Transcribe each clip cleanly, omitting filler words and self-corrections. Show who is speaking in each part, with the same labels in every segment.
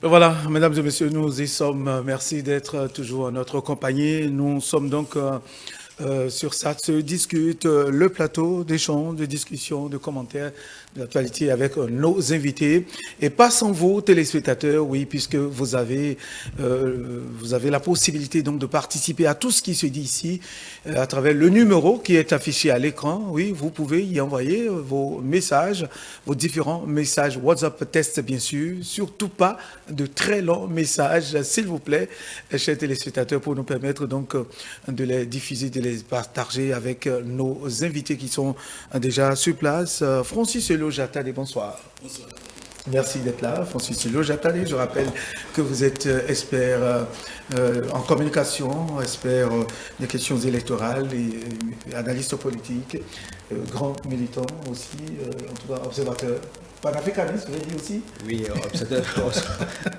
Speaker 1: Voilà, mesdames et messieurs, nous y sommes. Merci d'être toujours en notre compagnie. Nous sommes donc sur ça se discute le plateau d'échange, de discussion, de commentaires, de l'actualité avec nos invités. Et pas sans vous, téléspectateurs, oui, puisque vous avez la possibilité donc de participer à tout ce qui se dit ici à travers le numéro qui est affiché à l'écran. Oui, vous pouvez y envoyer vos messages, vos différents messages WhatsApp test, bien sûr. Surtout pas de très longs messages, s'il vous plaît, chers téléspectateurs, pour nous permettre donc de les diffuser, de les partager avec nos invités qui sont déjà sur place. Francis Elo Jatade, bonsoir. Bonsoir. Merci d'être là, Francis Elo Jatade. Je rappelle que vous êtes expert en communication, expert des questions électorales et analyste politique, grand militant aussi, en tout cas observateur. Panafricaniste, vous l'avez dit aussi?
Speaker 2: Oui,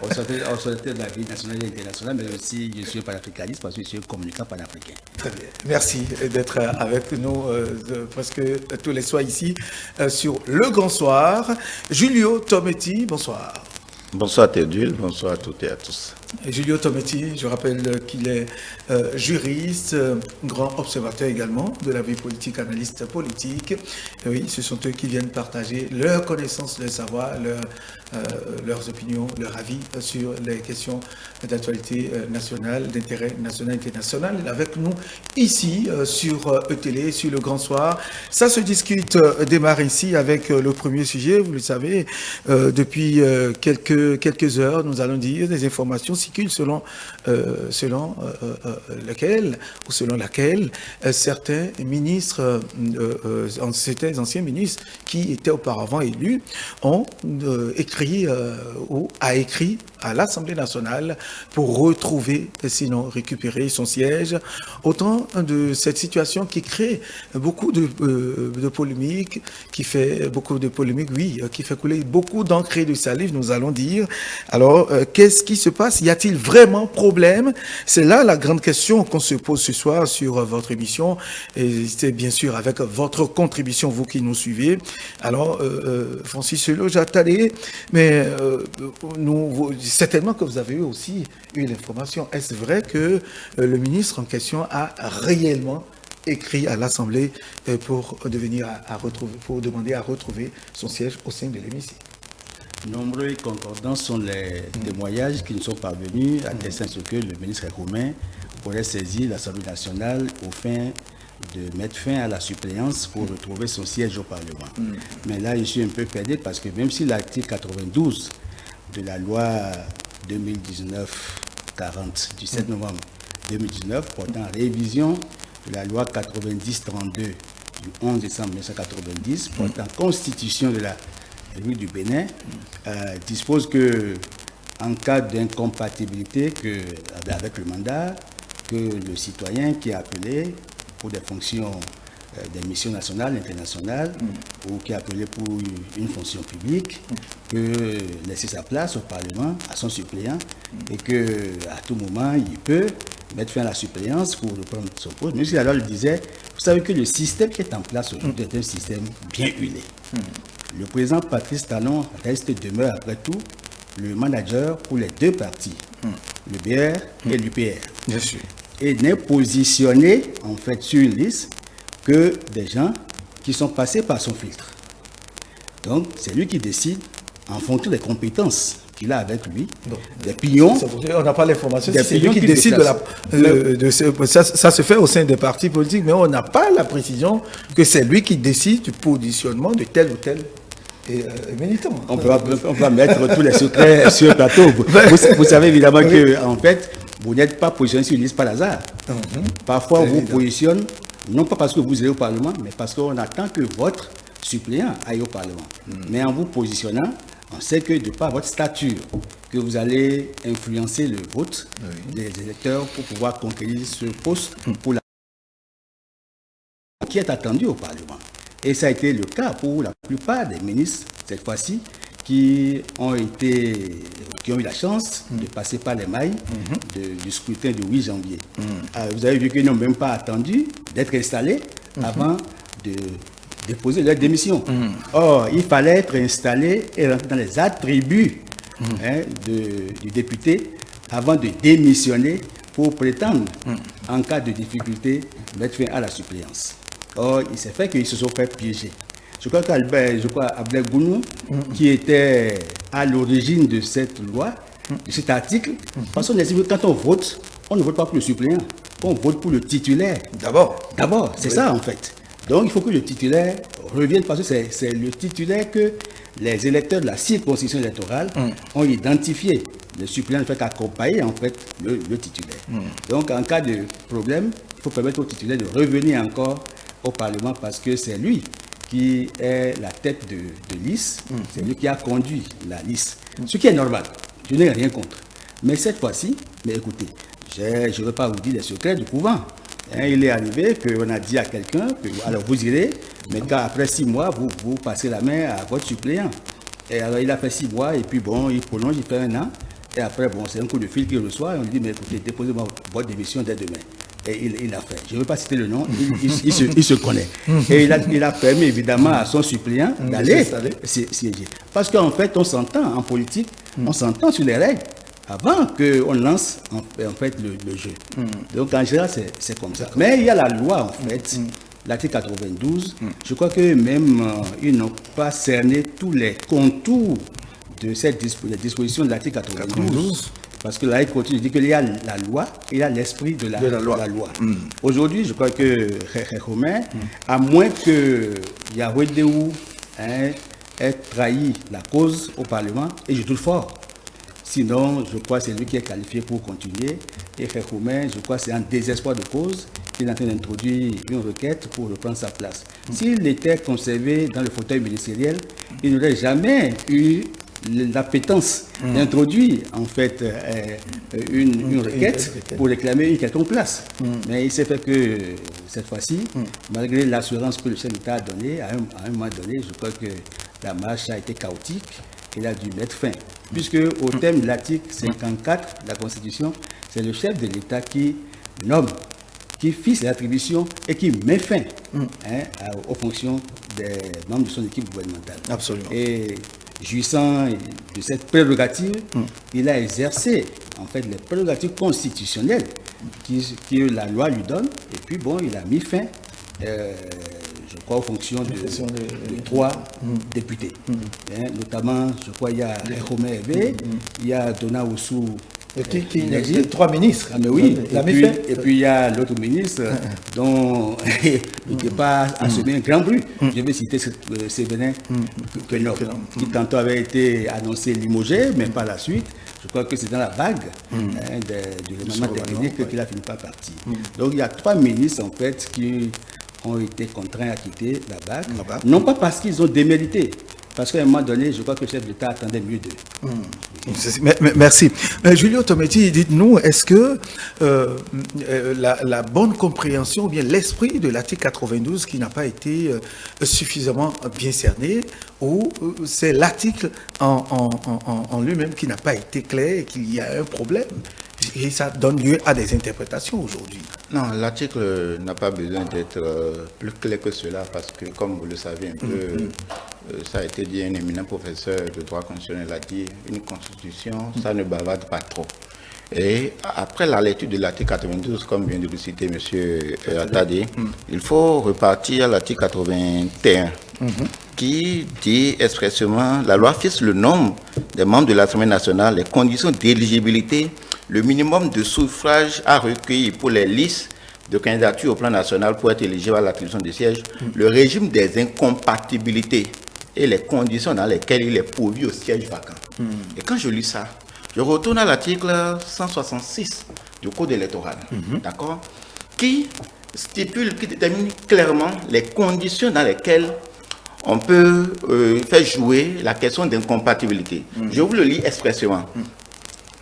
Speaker 2: observateur de la vie nationale et internationale, mais aussi je suis panafricaniste parce que je suis communicant panafricain.
Speaker 1: Très bien. Merci d'être avec nous presque tous les soirs ici sur Le Grand Soir. Julio Tometti, bonsoir.
Speaker 3: Bonsoir Théodule, bonsoir à toutes et à tous.
Speaker 1: Julio Tometti, je rappelle qu'il est juriste, grand observateur également de la vie politique, analyste politique. Et oui, ce sont eux qui viennent partager leurs connaissances, leurs savoirs, leurs opinions, leurs avis sur les questions d'actualité nationale, d'intérêt national et international. Avec nous ici sur ETélé, sur Le Grand Soir. Ça se discute, démarre ici avec le premier sujet. Vous le savez, depuis quelques heures, nous allons dire des informations circulent selon laquelle certains ministres, certains anciens ministres qui étaient auparavant élus ont écrit à l'Assemblée nationale pour retrouver, sinon récupérer son siège. Autant de cette situation qui crée beaucoup de polémiques, qui fait couler beaucoup d'encre et de salive, nous allons dire. Alors, qu'est-ce qui se passe? Y a-t-il vraiment problème? C'est là la grande question qu'on se pose ce soir sur votre émission. Et c'est bien sûr avec votre contribution, vous qui nous suivez. Alors, Francis Elo Jatade, mais certainement que vous avez aussi eu l'information. Est-ce vrai que le ministre en question a réellement écrit à l'Assemblée pour demander à retrouver son siège au sein de l'hémicycle?
Speaker 2: Nombreux et concordants sont les témoignages qui nous sont parvenus à attestant que le ministre Roumain aurait saisi l'Assemblée nationale au fin de mettre fin à la suppléance pour retrouver son siège au Parlement. Mais là, je suis un peu perdu parce que même si l'article 92 de la loi 2019-40 du 7 novembre 2019 portant révision de la loi 90-32 du 11 décembre 1990 portant constitution de la République du Bénin dispose que en cas d'incompatibilité avec le mandat, que le citoyen qui est appelé pour des fonctions, des missions nationales, internationales, ou qui est appelé pour une fonction publique, peut laisser sa place au Parlement à son suppléant et qu'à tout moment, il peut mettre fin à la suppléance pour reprendre son poste. Mais si alors il disait, vous savez que le système qui est en place aujourd'hui est un système bien huilé. Le président Patrice Talon demeure après tout le manager pour les deux partis, le BR et l'UPR.
Speaker 1: Bien sûr.
Speaker 2: Et n'est positionné en fait sur une liste que des gens qui sont passés par son filtre. Donc c'est lui qui décide en fonction des compétences qu'il a avec lui, des pions.
Speaker 1: On n'a pas l'information, c'est lui qui décide ça se fait au sein des partis politiques, mais on n'a pas la précision que c'est lui qui décide du positionnement de tel ou tel militant.
Speaker 2: On va mettre tous les secrets sur le plateau. Vous savez évidemment que en fait, vous n'êtes pas positionné sur une liste par hasard. Parfois, on vous positionne, non pas parce que vous êtes au Parlement, mais parce qu'on attend que votre suppléant aille au Parlement. Mais en vous positionnant, on sait que de par votre stature, que vous allez influencer le vote des électeurs pour pouvoir conquérir ce poste pour qui est attendu au Parlement. Et ça a été le cas pour la plupart des ministres, cette fois-ci, qui ont eu la chance de passer par les mailles du scrutin du 8 janvier. Vous avez vu qu'ils n'ont même pas attendu d'être installés avant de déposer leur démission. Or, il fallait être installé et rentrer dans les attributs du député avant de démissionner pour prétendre, en cas de difficulté, mettre fin à la suppléance. Or, il s'est fait qu'ils se sont fait piéger. Je crois qu'Abdel Gounou, qui était à l'origine de cette loi, de cet article, parce qu'on estime que quand on ne vote pas pour le suppléant, on vote pour le titulaire. D'abord, c'est ça en fait. Donc il faut que le titulaire revienne, parce que c'est le titulaire que les électeurs de la circonscription électorale ont identifié. Le suppléant ne fait qu'accompagner en fait le titulaire. Donc en cas de problème, il faut permettre au titulaire de revenir encore au Parlement, parce que c'est lui qui est la tête de liste, c'est lui qui a conduit la liste. Ce qui est normal, je n'ai rien contre. Mais cette fois-ci, mais écoutez, je ne veux pas vous dire les secrets du couvent. Il est arrivé qu'on a dit à quelqu'un que alors vous irez, mais qu'après 6 mois, vous passez la main à votre suppléant. Et alors il a fait 6 mois, et puis bon, il prolonge, il fait 1 an. Et après, bon, c'est un coup de fil qu'il reçoit, et on lui dit, mais écoutez, déposez-moi votre démission dès demain. Et il l'a fait. Je ne veux pas citer le nom, il se connaît. Et il a permis évidemment à son suppléant d'aller siéger. Parce qu'en fait, on s'entend en politique, on s'entend sur les règles avant qu'on lance en fait le jeu. Donc en général, c'est comme ça. Mais il y a la loi en fait, l'article 92. Je crois que même ils n'ont pas cerné tous les contours de cette disposition de l'article 92. Parce que là, il continue de dire qu'il y a la loi, il y a l'esprit de la loi. Aujourd'hui, je crois que Romain, à moins que Yahweh Déou ait trahi la cause au Parlement, et je doute fort. Sinon, je crois que c'est lui qui est qualifié pour continuer. Et Romain, je crois que c'est un désespoir de cause qu'il est en train d'introduire une requête pour reprendre sa place. S'il était conservé dans le fauteuil ministériel, il n'aurait jamais eu l'appétence d'introduire en fait une requête pour réclamer une quelconque place. Mais il s'est fait que cette fois-ci, malgré l'assurance que le chef d'État a donnée, à un moment donné, je crois que la marche a été chaotique. Il a dû mettre fin. Puisque au terme de l'article 54 de la Constitution, c'est le chef de l'État qui nomme, qui fixe l'attribution et qui met fin aux fonctions des membres de son équipe gouvernementale.
Speaker 1: Absolument.
Speaker 2: Et jouissant de cette prérogative, il a exercé en fait les prérogatives constitutionnelles que la loi lui donne. Et puis bon, il a mis fin, je crois, aux fonctions de 3 députés. Notamment, je crois, il y a Romain Hervé, il y a Dona Oussou.
Speaker 1: Qui 3 ministres.
Speaker 2: Ah, mais oui, et puis il y a l'autre ministre dont il n'est pas assumé un grand bruit. Je vais citer Séverin Quenot, qui tantôt avait été annoncé limogé, mais par la suite, je crois que c'est dans la vague du remaniement technique qu'il a fini par partir. Donc il y a 3 ministres en fait qui ont été contraints à quitter la BAC, non pas parce qu'ils ont démérité, parce qu'à un moment donné, je crois que le chef d'État attendait mieux d'eux.
Speaker 1: Merci. Julio Tometti, dites-nous, est-ce que la bonne compréhension ou bien l'esprit de l'article 92 qui n'a pas été suffisamment bien cerné, ou c'est l'article en lui-même qui n'a pas été clair et qu'il y a un problème et ça donne lieu à des interprétations aujourd'hui?
Speaker 3: Non, l'article n'a pas besoin d'être plus clair que cela parce que, comme vous le savez un peu, ça a été dit, un éminent professeur de droit constitutionnel a dit, une constitution, ça ne bavarde pas trop. Et après la lecture de l'article 92, comme vient de le citer M. Attadi, il faut repartir à l'article 81, qui dit expressément, la loi fixe le nombre des membres de l'Assemblée nationale, les conditions d'éligibilité, le minimum de suffrage à recueillir pour les listes de candidature au plan national pour être éligible à l'attribution des sièges, le régime des incompatibilités et les conditions dans lesquelles il est pourvu au siège vacant. Et quand je lis ça, je retourne à l'article 166 du Code électoral, d'accord, qui stipule, qui détermine clairement les conditions dans lesquelles on peut faire jouer la question d'incompatibilité. Je vous le lis expressément.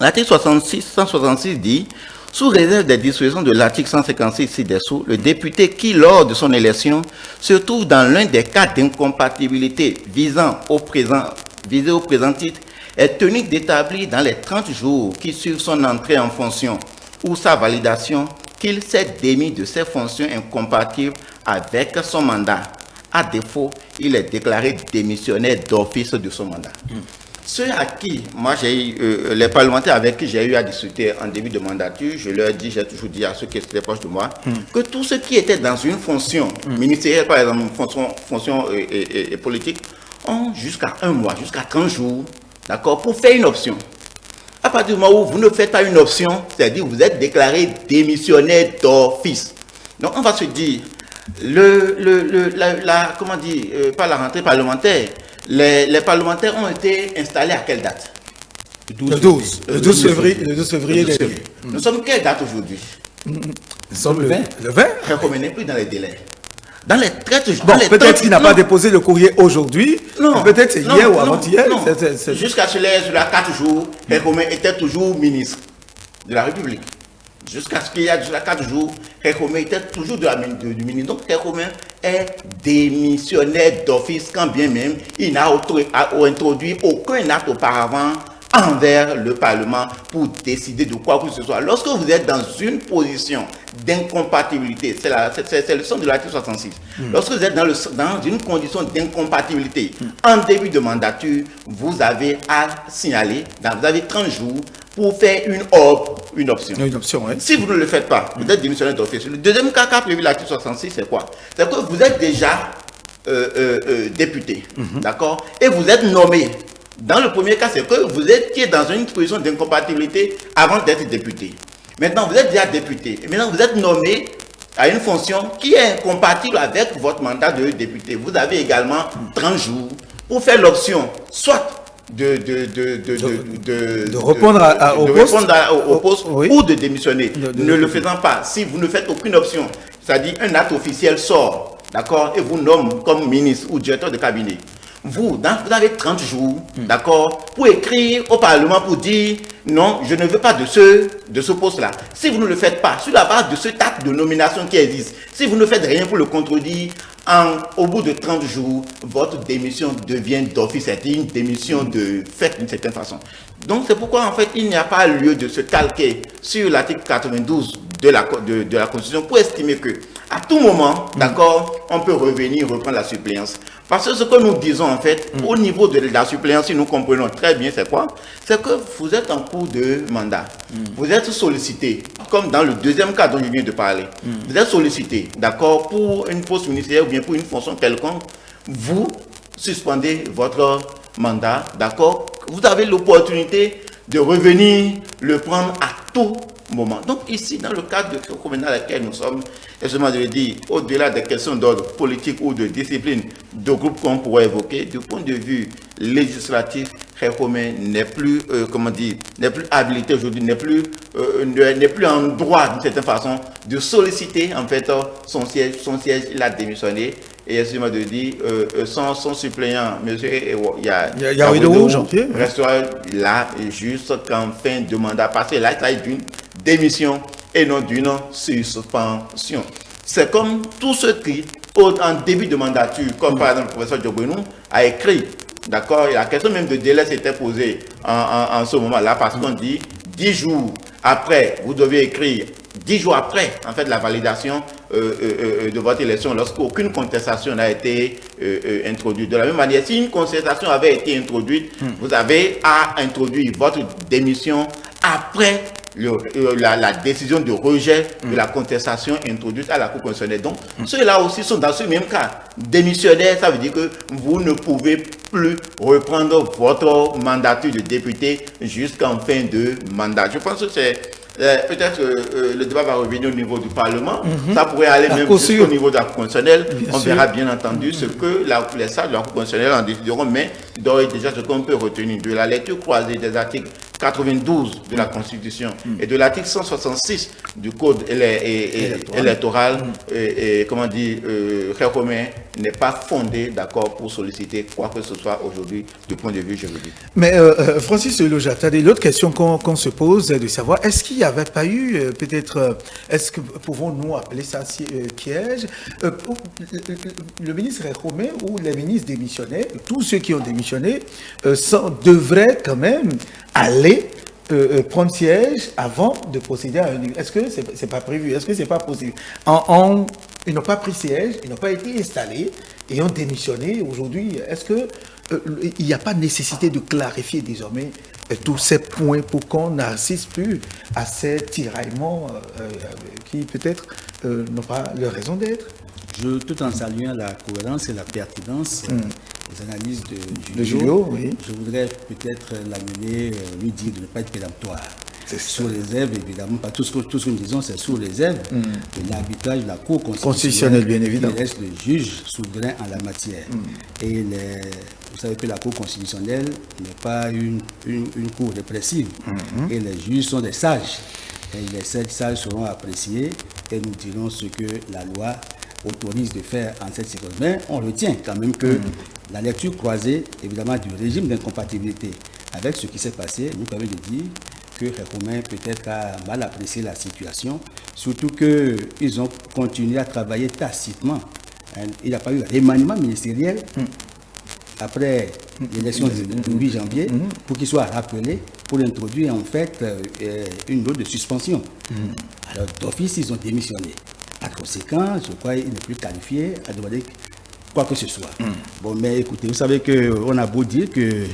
Speaker 3: L'article 166 dit, sous réserve des dispositions de l'article 156 ci-dessous, le député qui, lors de son élection, se trouve dans l'un des cas d'incompatibilité visant au présent titre, est tenu d'établir dans les 30 jours qui suivent son entrée en fonction ou sa validation qu'il s'est démis de ses fonctions incompatibles avec son mandat. À défaut, il est déclaré démissionnaire d'office de son mandat. Ceux à qui, moi j'ai eu, les parlementaires avec qui j'ai eu à discuter en début de mandature, je leur dis, j'ai toujours dit à ceux qui étaient proches de moi, que tous ceux qui étaient dans une fonction ministérielle, par exemple, fonction politique, ont jusqu'à 1 mois, jusqu'à 30 jours, d'accord, pour faire une option. À partir du moment où vous ne faites pas une option, c'est-à-dire vous êtes déclaré démissionnaire d'office. Donc on va se dire, comment dire, pas la rentrée parlementaire, les parlementaires ont été installés à quelle date?
Speaker 1: Le 12 février.
Speaker 3: Nous sommes quelle date aujourd'hui?
Speaker 1: Nous sommes le 20. Le 20?
Speaker 3: On n'est plus dans les délais. Dans les traites,
Speaker 1: bon, peut-être qu'il n'a pas déposé le courrier aujourd'hui. Peut-être c'est hier ou avant-hier.
Speaker 3: Jusqu'à cela, 4 jours, Récomen était toujours ministre de la République. Jusqu'à ce qu'il y a 4 jours, Récomen était toujours du ministre. Donc Récomen est démissionnaire d'office, quand bien même il n'a introduit aucun acte auparavant envers le Parlement pour décider de quoi que ce soit. Lorsque vous êtes dans une position d'incompatibilité, c'est le sens de l'article 66. Lorsque vous êtes dans une condition d'incompatibilité en début de mandature, vous avez à signaler, vous avez 30 jours pour faire une option. Une option, oui. Si vous ne le faites pas, vous êtes démissionnaire d'office. Le deuxième cas qu'a prévu l'article 66, c'est quoi? C'est que vous êtes déjà député, d'accord? Et vous êtes nommé. Dans le premier cas, c'est que vous étiez dans une position d'incompatibilité avant d'être député. Maintenant, vous êtes déjà député. Et maintenant, vous êtes nommé à une fonction qui est incompatible avec votre mandat de député. Vous avez également 30 jours pour faire l'option, soit de répondre au poste oui, ou de démissionner. Ne le faisant pas, si vous ne faites aucune option, c'est-à-dire un acte officiel sort, d'accord, et vous nomme comme ministre ou directeur de cabinet, vous avez 30 jours, d'accord, pour écrire au Parlement pour dire non, je ne veux pas de ce poste-là. Si vous ne le faites pas, sur la base de cet acte de nomination qui existe, si vous ne faites rien pour le contredire, au bout de 30 jours, votre démission devient d'office. C'est une démission de fait d'une certaine façon. Donc c'est pourquoi en fait il n'y a pas lieu de se calquer sur l'article 92 de la Constitution pour estimer que à tout moment, d'accord, on peut revenir reprendre la suppléance. Parce que ce que nous disons en fait, au niveau de la suppléance, si nous comprenons très bien c'est quoi? C'est que vous êtes en cours de mandat. Vous êtes sollicité, comme dans le deuxième cas dont je viens de parler. Vous êtes sollicité, d'accord, pour une poste ministérielle ou bien pour une fonction quelconque. Vous suspendez votre mandat, d'accord? Vous avez l'opportunité de revenir le prendre à tout moment. Donc ici, dans le cadre de ce communal dans lequel nous sommes, excusez-moi de le dire, au-delà des questions d'ordre politique ou de discipline de groupe qu'on pourrait évoquer, du point de vue législatif, Récomen n'est plus, n'est plus habilité aujourd'hui, n'est plus en droit d'une certaine façon de solliciter en fait son siège, il a démissionné. Et excusez-moi de dire, son suppléant, monsieur Yaouidou, restera là jusqu'en fin de mandat. Parce que là, il s'agit d'une démission et non d'une suspension. C'est comme tout ce qui, en début de mandature, comme par exemple le professeur Djogbenou a écrit, d'accord, et la question même de délai s'était posée en ce moment-là, parce qu'on dit 10 jours après, vous devez écrire 10 jours après, en fait, la validation de votre élection, lorsqu'aucune contestation n'a été introduite. De la même manière, si une contestation avait été introduite, vous avez à introduire votre démission après la décision de rejet de la contestation introduite à la Cour constitutionnelle. Donc, ceux-là aussi sont dans ce même cas. Démissionnaire, ça veut dire que vous ne pouvez plus reprendre votre mandature de député jusqu'en fin de mandat. Je pense que c'est peut-être le débat va revenir au niveau du Parlement. Ça pourrait aller même jusqu'au niveau de la Cour constitutionnelle. On verra bien entendu ce que les sages de la Cour constitutionnelle en décideront, mais d'ores et déjà ce qu'on peut retenir de la lecture croisée des articles 92 de la Constitution et de l'article 166 du Code électoral, comment dire, Récomen n'est pas fondé, d'accord, pour solliciter quoi que ce soit aujourd'hui du point de vue juridique.
Speaker 1: Mais Francis Lojatade, l'autre question qu'on se pose est de savoir, est-ce qu'il n'y avait pas eu, peut-être, est-ce que pouvons-nous appeler ça piège, le ministre Récomen ou les ministres démissionnaires, tous ceux qui ont démissionné, devraient quand même aller prendre siège avant de procéder à un... Est-ce que c'est pas prévu? Est-ce que c'est pas possible? Ils n'ont pas pris siège, ils n'ont pas été installés, et ont démissionné aujourd'hui. Est-ce que il n'y a pas nécessité de clarifier désormais tous ces points pour qu'on n'assiste plus à ces tiraillements qui peut-être n'ont pas leur raison d'être?
Speaker 2: Tout en saluant la cohérence et la pertinence des analyses de
Speaker 1: Julio, oui.
Speaker 2: Je voudrais peut-être l'amener, lui dire de ne pas être péremptoire. Sous réserve, évidemment, pas tout ce que nous disons, c'est sous réserve de l'arbitrage de la Cour constitutionnelle,
Speaker 1: bien évidemment,
Speaker 2: qui reste le juge souverain en la matière. Et vous savez que la Cour constitutionnelle n'est pas une cour répressive. Et les juges sont des sages. Et les sages seront appréciés et nous dirons ce que la loi autorise de faire en cette circonstance. Mais on retient quand même que la lecture croisée, évidemment, du régime d'incompatibilité avec ce qui s'est passé, nous permet de dire que Romain peut-être a mal apprécié la situation, surtout qu'ils ont continué à travailler tacitement. Il n'y a pas eu remaniement ministériel après l'élection du 8 janvier pour qu'il soit rappelé pour introduire en fait une note de suspension. Alors d'office, ils ont démissionné. Par conséquent, je crois qu'il n'est plus qualifié à demander quoi que ce soit. Bon, mais écoutez, vous savez qu'on a beau dire que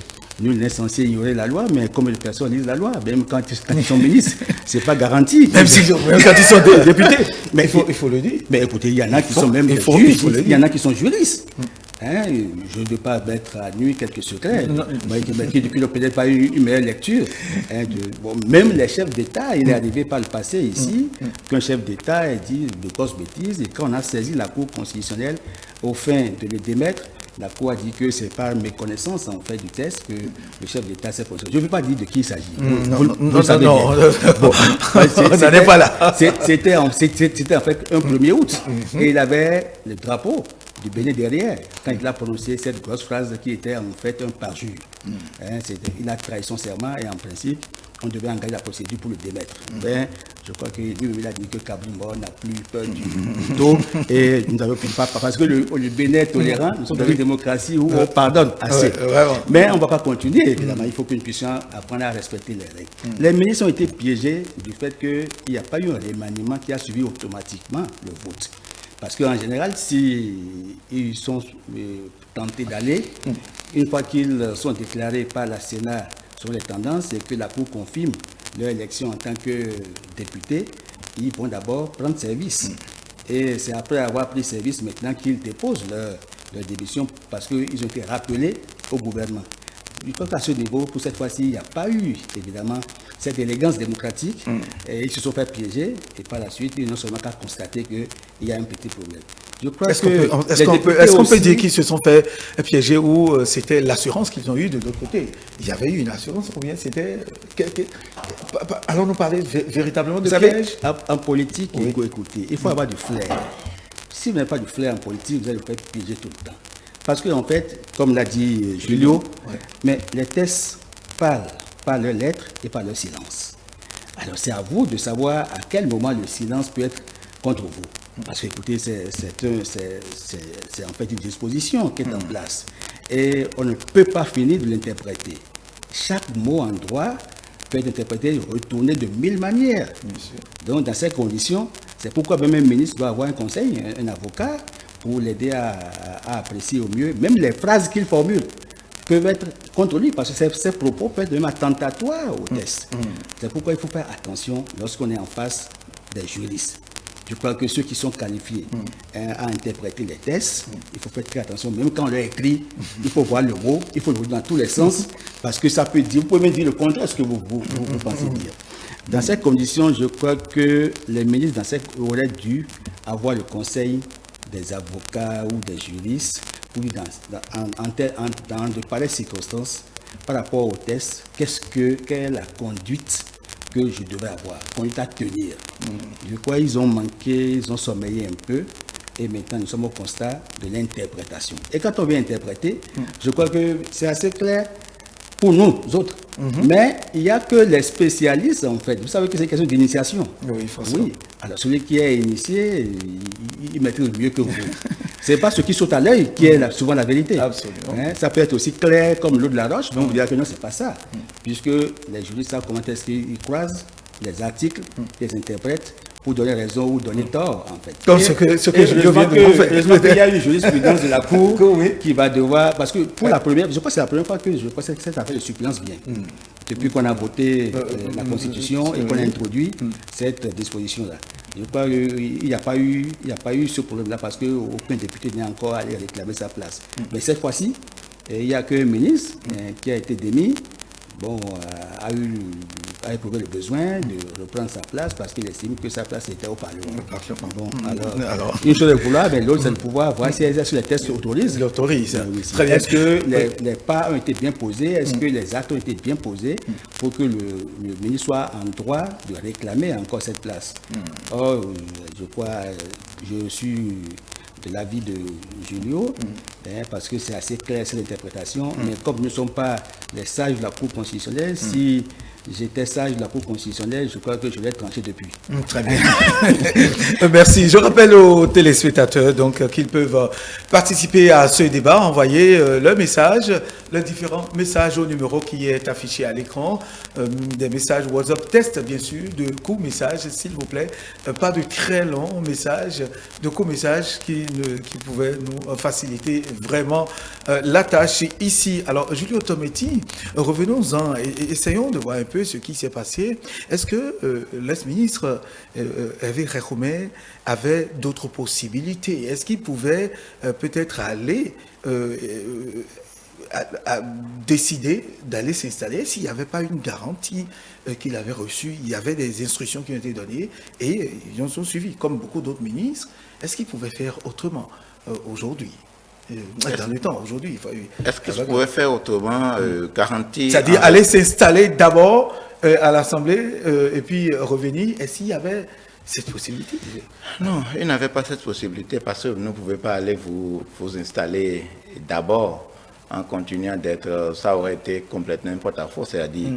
Speaker 2: nul n'est censé ignorer la loi, mais comme les personnes lisent la loi, même quand ils sont ministres, c'est pas garanti.
Speaker 1: Même quand ils sont députés. Mais il faut le dire.
Speaker 2: Mais écoutez, il y en a qui sont même juges, il y en a qui sont juristes. Je ne veux pas mettre à nuit quelques secrets, qui n'ont peut-être pas eu une meilleure lecture. Même les chefs d'État, il est arrivé par le passé ici, qu'un chef d'État ait dit de grosses bêtises, et quand on a saisi la Cour constitutionnelle au fin de le démettre, la Cour a dit que c'est par méconnaissance en fait du test que le chef d'État s'est posé. Je ne veux pas dire de qui il s'agit. Vous savez bien. Bon,
Speaker 1: ça n'est pas là.
Speaker 2: C'était en fait un 1er août. Et il avait le drapeau du Bénin derrière quand il a prononcé cette grosse phrase qui était en fait un parjure. Il a trahi son serment et en principe, on devait engager la procédure pour le démettre. Je crois que lui-même il a dit que Kabrimbo n'a plus peur du couteau et nous n'avons pas parce que le Bénin est tolérant, nous sommes dans une démocratie où on pardonne assez. Mais on ne va pas continuer, évidemment, il faut que nous puissions apprendre à respecter les règles. Les ministres ont été piégés du fait qu'il n'y a pas eu un remaniement qui a suivi automatiquement le vote. Parce qu'en général, s'ils sont tentés d'aller, une fois qu'ils sont déclarés par la Sénat sur les tendances, et que la Cour confirme leur élection en tant que député, ils vont d'abord prendre service. Et c'est après avoir pris service maintenant qu'ils déposent leur démission parce qu'ils ont été rappelés au gouvernement. Je crois qu'à ce niveau, pour cette fois-ci, il n'y a pas eu, évidemment, cette élégance démocratique. Et ils se sont fait piéger. Et par la suite, ils n'ont seulement qu'à constater qu'il y a un petit problème.
Speaker 1: Est-ce qu'on peut dire qu'ils se sont fait piéger ou c'était l'assurance qu'ils ont eue de l'autre côté? Il y avait eu une assurance ou bien c'était... Allons-nous parler véritablement de piège?
Speaker 2: En politique, écoutez, il faut avoir du flair. Si vous n'avez pas du flair en politique, vous allez vous faire piéger tout le temps. Parce qu'en fait, comme l'a dit Julio, mais les tests parlent par leurs lettres et par leur silence. Alors c'est à vous de savoir à quel moment le silence peut être contre vous. Parce que écoutez, c'est en fait une disposition qui est en place. Et on ne peut pas finir de l'interpréter. Chaque mot en droit peut être interprété et retourné de 1000 manières. Donc dans ces conditions, c'est pourquoi même un ministre doit avoir un conseil, un avocat, pour l'aider à apprécier au mieux. Même les phrases qu'il formule peuvent être contre lui, parce que ces propos peuvent être même attentatoires au test. C'est pourquoi il faut faire attention lorsqu'on est en face des juristes. Je crois que ceux qui sont qualifiés à interpréter les tests, il faut faire très attention. Même quand on leur écrit, il faut voir le mot, il faut le voir dans tous les sens, parce que ça peut dire, vous pouvez même dire le contraire de ce que vous pensez dire. Dans ces conditions, je crois que les ministres auraient dû avoir le conseil des avocats ou des juristes, ou dans de pareilles circonstances, par rapport au test, quelle est la conduite que je devais avoir, conduite à tenir. Je crois qu'ils ont manqué, ils ont sommeillé un peu, et maintenant nous sommes au constat de l'interprétation. Et quand on vient interpréter, je crois que c'est assez clair pour nous autres. Mais il n'y a que les spécialistes, en fait. Vous savez que c'est une question d'initiation.
Speaker 1: Oui, forcément.
Speaker 2: Oui. Alors, celui qui est initié, il maîtrise mieux que vous. Ce n'est pas ce qui saute à l'œil qui est souvent la vérité.
Speaker 1: Absolument.
Speaker 2: Ça peut être aussi clair comme l'eau de la roche, mais on vous dira que non, ce n'est pas ça. Puisque les juristes savent comment est-ce qu'ils croisent les articles, les interprètent pour donner raison ou donner tort, en fait.
Speaker 1: Comme ce que je viens de vous faire.
Speaker 2: Il y a une jurisprudence de la Cour qui va devoir... Parce que pour la première... Je crois que c'est la première fois que cette affaire de suppléance vient. Depuis qu'on a voté la Constitution et qu'on a introduit cette disposition-là. Je crois qu'il n'y a pas eu ce problème-là parce qu'aucun député n'est encore allé réclamer sa place. Mais cette fois-ci, il n'y a qu'un ministre qui a été démis, a éprouvé le besoin de reprendre sa place parce qu'il estime que sa place était au Parlement. Alors, une chose est de vouloir, mais l'autre c'est de pouvoir voir si les tests autorisent.
Speaker 1: Très bien.
Speaker 2: Est-ce que les pas ont été bien posés? Est-ce que les actes ont été bien posés pour que le ministre soit en droit de réclamer encore cette place? Or, je crois, je suis de l'avis de Julio, parce que c'est assez clair cette interprétation, mais comme nous ne sommes pas les sages de la Cour constitutionnelle, si j'étais sage de la Cour constitutionnelle, je crois que je l'ai tranché depuis.
Speaker 1: Très bien. Merci. Je rappelle aux téléspectateurs qu'ils peuvent participer à ce débat, envoyer leur message, leurs différents messages au numéro qui est affiché à l'écran, des messages WhatsApp test, bien sûr, de courts messages, s'il vous plaît, pas de très longs messages, de courts messages qui pouvaient nous faciliter vraiment la tâche ici. Alors, Julio Tometti, revenons-en et essayons de voir un peu ce qui s'est passé. Est-ce que l'ex-ministre Hervé Rekhoumé avait d'autres possibilités? Est-ce qu'il pouvait peut-être aller à décider d'aller s'installer s'il n'y avait pas une garantie qu'il avait reçue? Il y avait des instructions qui ont été données et ils en sont suivis, comme beaucoup d'autres ministres. Est-ce qu'il pouvait faire autrement aujourd'hui? Dans le temps, aujourd'hui.
Speaker 3: Est-ce qu'il pouvait faire autrement, garantir...
Speaker 1: C'est-à-dire aller s'installer d'abord à l'Assemblée et puis revenir. Est-ce qu'il y avait cette possibilité?
Speaker 3: Non, il n'avait pas cette possibilité parce que vous ne pouvez pas aller vous installer d'abord en continuant d'être... Ça aurait été complètement porte-à-faux, c'est-à-dire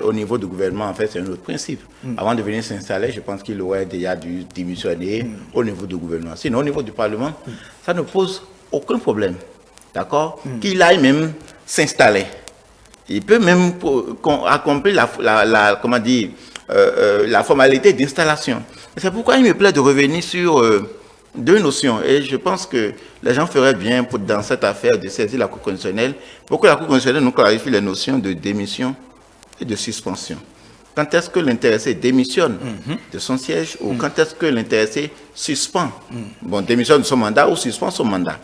Speaker 3: au niveau du gouvernement, en fait, c'est un autre principe. Avant de venir s'installer, je pense qu'il aurait déjà dû démissionner au niveau du gouvernement. Sinon, au niveau du Parlement, ça ne pose aucun problème, d'accord? Qu'il aille même s'installer. Il peut même accomplir la formalité d'installation. C'est pourquoi il me plaît de revenir sur deux notions. Et je pense que les gens feraient bien, dans cette affaire, de saisir la Cour constitutionnelle, pour que la Cour constitutionnelle nous clarifie les notions de démission et de suspension. Quand est-ce que l'intéressé démissionne de son siège ou quand est-ce que l'intéressé suspend, démissionne de son mandat ou suspend son mandat.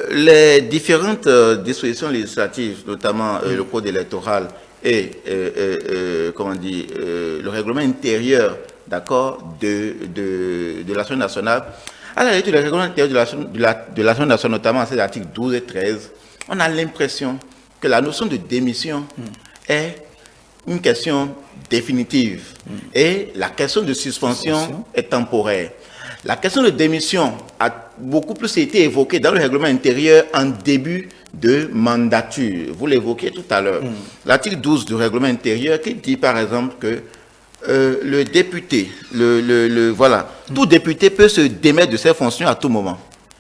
Speaker 3: Les différentes dispositions législatives, notamment le code électoral et le règlement intérieur, d'accord, de l'Assemblée nationale, à la lecture du règlement intérieur de l'Assemblée nationale, notamment à ces articles 12 et 13, on a l'impression que la notion de démission est une question définitive et la question de suspension est temporaire. La question de démission a beaucoup plus été évoquée dans le règlement intérieur en début de mandature. Vous l'évoquiez tout à l'heure. L'article 12 du règlement intérieur qui dit par exemple que le député, tout député peut se démettre de ses fonctions à tout moment.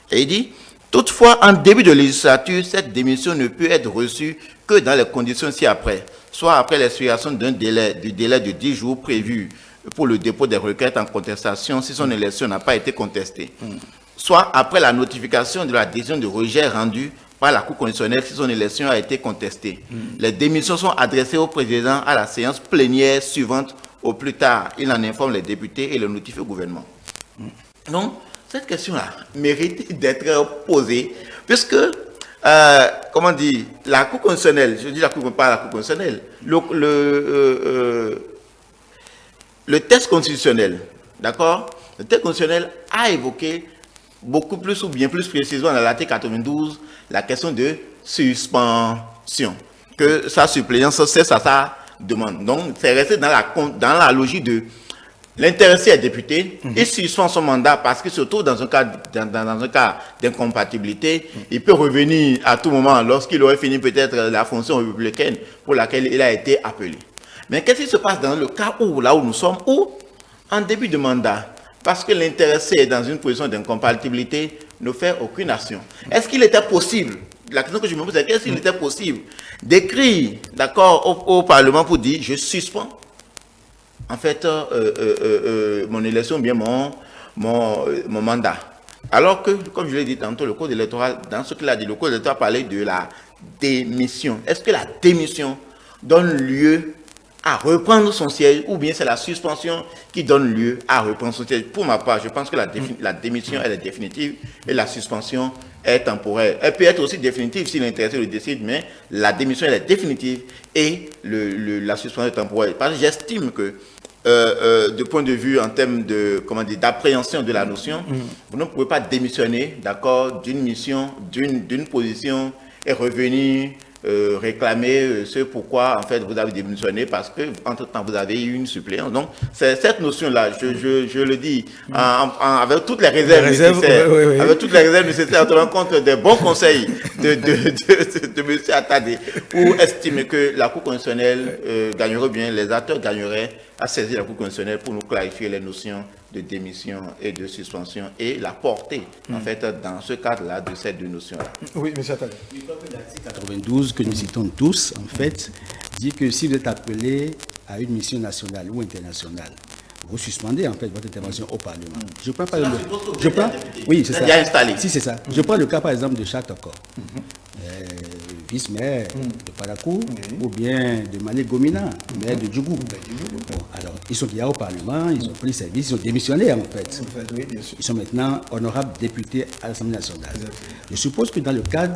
Speaker 3: Et il dit, toutefois, en début de législature, cette démission ne peut être reçue que dans les conditions ci-après, soit après l'expiration du délai de 10 jours prévu pour le dépôt des requêtes en contestation si son élection n'a pas été contestée, soit après la notification de la décision de rejet rendue par la Cour constitutionnelle si son élection a été contestée. Les démissions sont adressées au président à la séance plénière suivante au plus tard. Il en informe les députés et le notifie au gouvernement. Donc, cette question-là mérite d'être posée puisque, la Cour constitutionnelle, je dis la Cour, pas la Cour constitutionnelle, le texte constitutionnel, d'accord? Le texte constitutionnel a évoqué beaucoup plus ou bien plus précisément dans l'article 92 la question de suspension. Que sa suppléance, c'est sa demande. Donc, c'est resté dans la logique de l'intéressé est député, il suspend son mandat parce qu'il se trouve dans un cas d'incompatibilité. Il peut revenir à tout moment lorsqu'il aurait fini peut-être la fonction républicaine pour laquelle il a été appelé. Mais qu'est-ce qui se passe dans le cas là où nous sommes, où en début de mandat, parce que l'intéressé est dans une position d'incompatibilité, ne fait aucune action? Est-ce qu'il était possible, la question que je me pose, est-ce qu'il était possible d'écrire, d'accord, au Parlement pour dire je suspends en fait, mon élection, bien mon mandat. Alors que, comme je l'ai dit tantôt, le code électoral, dans ce qu'il a dit, le code électoral parlait de la démission. Est-ce que la démission donne lieu à reprendre son siège ou bien c'est la suspension qui donne lieu à reprendre son siège? Pour ma part, je pense que la démission, elle est définitive et la suspension est temporaire. Elle peut être aussi définitive si l'intéressé le décide, mais la démission, elle est définitive et la suspension est temporaire. Parce que j'estime que de point de vue en termes de d'appréhension de la notion, vous ne pouvez pas démissionner, d'accord, d'une mission, d'une position et revenir réclamer ce pourquoi en fait vous avez démissionné, parce que entre temps vous avez eu une suppléance. Donc c'est cette notion-là, je le dis avec toutes les réserves nécessaires, avec toutes les réserves nécessaires, en tenant compte des bons conseils de M. Attadé, pour estimer que la Cour constitutionnelle gagnerait bien, les acteurs gagneraient à saisir la Cour constitutionnelle pour nous clarifier les notions de démission et de suspension et la portée, en fait, dans ce cadre-là, de ces deux notions-là.
Speaker 1: Oui, M. Attadé.
Speaker 2: L'article 92 que nous citons tous, en fait, dit que si vous êtes appelé à une mission nationale ou internationale, vous suspendez en fait votre intervention au Parlement. Je prends oui, c'est ça.
Speaker 3: Déjà installé.
Speaker 2: Si, c'est ça. Je prends le cas par exemple de Chatoko, vice-maire de Parakou, ou bien de Mané Gomina, maire de Djougou. Bon, alors, ils sont déjà au Parlement, ils ont pris service, ils ont démissionné en fait.
Speaker 1: Oui, bien sûr.
Speaker 2: Ils sont maintenant honorables députés à l'Assemblée nationale. Je suppose que dans le cadre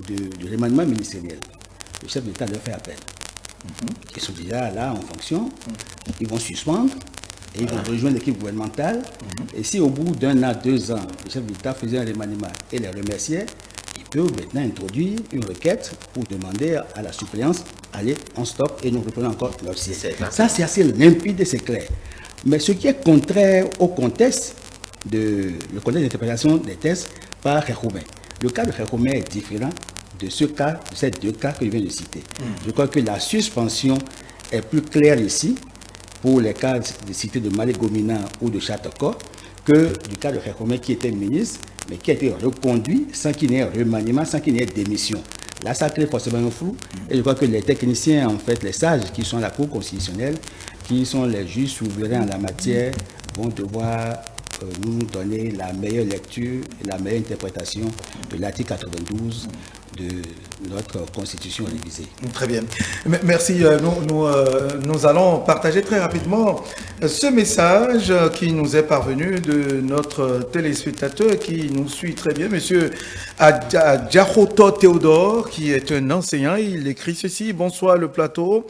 Speaker 2: de remaniement ministériel, le chef d'État leur fait appel. Ils sont déjà là en fonction, ils vont suspendre et ils vont rejoindre l'équipe gouvernementale. Et si au bout d'1 an, 2 ans, le chef d'État faisait un remaniement et les remerciait, il peut maintenant introduire une requête pour demander à la suppléance, allez, on stoppe et nous reprenons encore leur siège. Ça, c'est assez limpide et c'est clair. Mais ce qui est contraire au contexte d'interprétation des tests par Khéroumé. Le cas de Khéroumé est différent de ce cas, de ces deux cas que je viens de citer. Je crois que la suspension est plus claire ici pour les cas de cité de Mané Gomina ou de Chatoko que du cas de Khéroumé qui était ministre, mais qui a été reconduit sans qu'il n'y ait remaniement, sans qu'il n'y ait démission. Là, ça crée forcément un flou. Et je crois que les techniciens, en fait, les sages qui sont à la Cour constitutionnelle, qui sont les juges souverains en la matière, vont devoir nous donner la meilleure lecture et la meilleure interprétation de l'article 92 de notre constitution révisée.
Speaker 1: Très bien. Merci. Nous allons partager très rapidement ce message qui nous est parvenu de notre téléspectateur qui nous suit très bien, monsieur Adjahoto Théodore, qui est un enseignant. Il écrit ceci: bonsoir le plateau.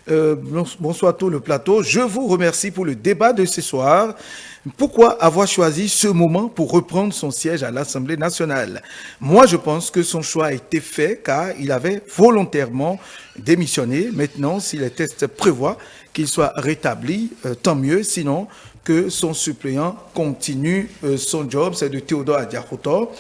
Speaker 1: Bonsoir tout le plateau. Je vous remercie pour le débat de ce soir. Pourquoi avoir choisi ce moment pour reprendre son siège à l'Assemblée nationale? Moi, je pense que son choix a été fait car il avait volontairement démissionné. Maintenant, si les tests prévoient qu'il soit rétabli, tant mieux. Sinon, que son suppléant continue son job. C'est de Théodore Adjahoto,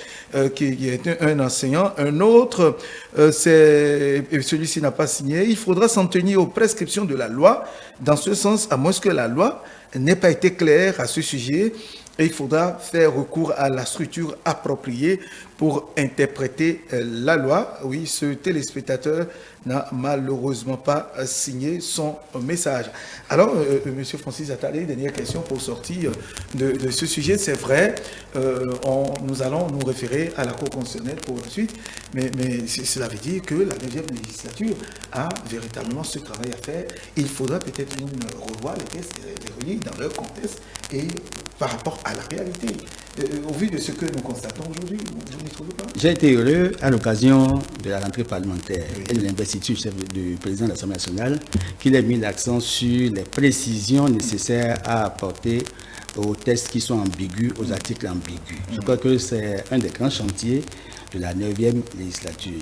Speaker 1: qui est un enseignant. Un autre, celui-ci n'a pas signé. Il faudra s'en tenir aux prescriptions de la loi. Dans ce sens, à moins que la loi n'ait pas été claire à ce sujet, et il faudra faire recours à la structure appropriée pour interpréter la loi. Oui, ce téléspectateur n'a malheureusement pas signé son message. Alors, Monsieur Francis Attadé, dernière question pour sortir de ce sujet. C'est vrai, nous allons nous référer à la Cour constitutionnelle pour la suite, mais cela veut dire que la 9e législature a véritablement ce travail à faire. Il faudra peut-être revoir les tests, les relire dans leur contexte et par rapport à la réalité. Au vu de ce que nous constatons aujourd'hui, vous n'y trouvez pas?
Speaker 2: J'ai été heureux à l'occasion de la rentrée parlementaire et de l'investiture du président de l'Assemblée nationale qu'il ait mis l'accent sur les précisions nécessaires à apporter aux textes qui sont ambigus, aux articles ambigus. Je crois que c'est un des grands chantiers de la 9e législature.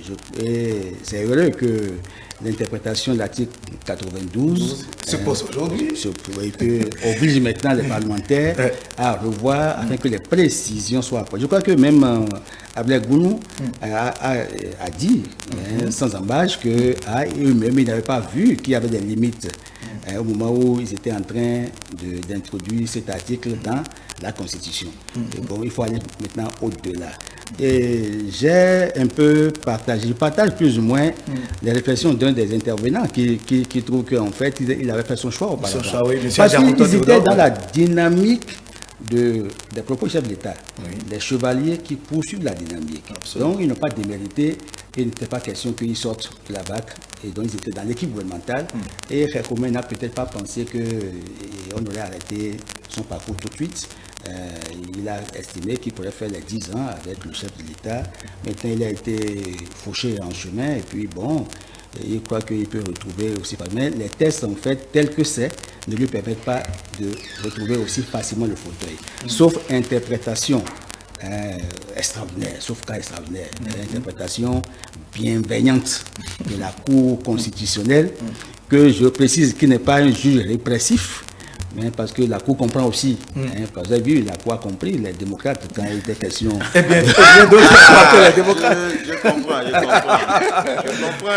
Speaker 2: Et c'est heureux que l'interprétation de l'article 92
Speaker 1: se pose aujourd'hui.
Speaker 2: Oblige maintenant les parlementaires à revoir afin que les précisions soient apportées. Je crois que même Abler Gounou a dit, sans embâche, que eux-mêmes, ils n'avaient pas vu qu'il y avait des limites au moment où ils étaient en train d'introduire cet article dans la Constitution. Et bon, il faut aller maintenant au-delà. Et j'ai un peu partagé, je partage plus ou moins les réflexions d'un des intervenants qui trouve qu'en fait, il avait fait son choix auparavant.
Speaker 1: Son choix, oui,
Speaker 2: parce qu'ils étaient dans la dynamique des propos du chef de l'État, des chevaliers qui poursuivent la dynamique. Absolument. Donc, ils n'ont pas démérité. Il n'était pas question qu'ils sortent de la vague. Et donc, ils étaient dans l'équipe gouvernementale. Et Khékoumé n'a peut-être pas pensé qu'on aurait arrêté son parcours tout de suite. Il a estimé qu'il pourrait faire les 10 ans avec le chef de l'État. Maintenant, il a été fauché en chemin. Et puis, bon, il croit qu'il peut retrouver aussi. Mais les tests, en fait, tels que c'est, ne lui permettent pas de retrouver aussi facilement le fauteuil. Sauf interprétation extraordinaire, sauf cas extraordinaire, interprétation bienveillante de la Cour constitutionnelle, que je précise qu'il n'est pas un juge répressif, mais parce que la Cour comprend aussi. Parce que vous avez vu, la Cour a compris, les démocrates, quand il était question...
Speaker 1: Eh bien d'autres, pas que les démocrates.
Speaker 3: Je comprends.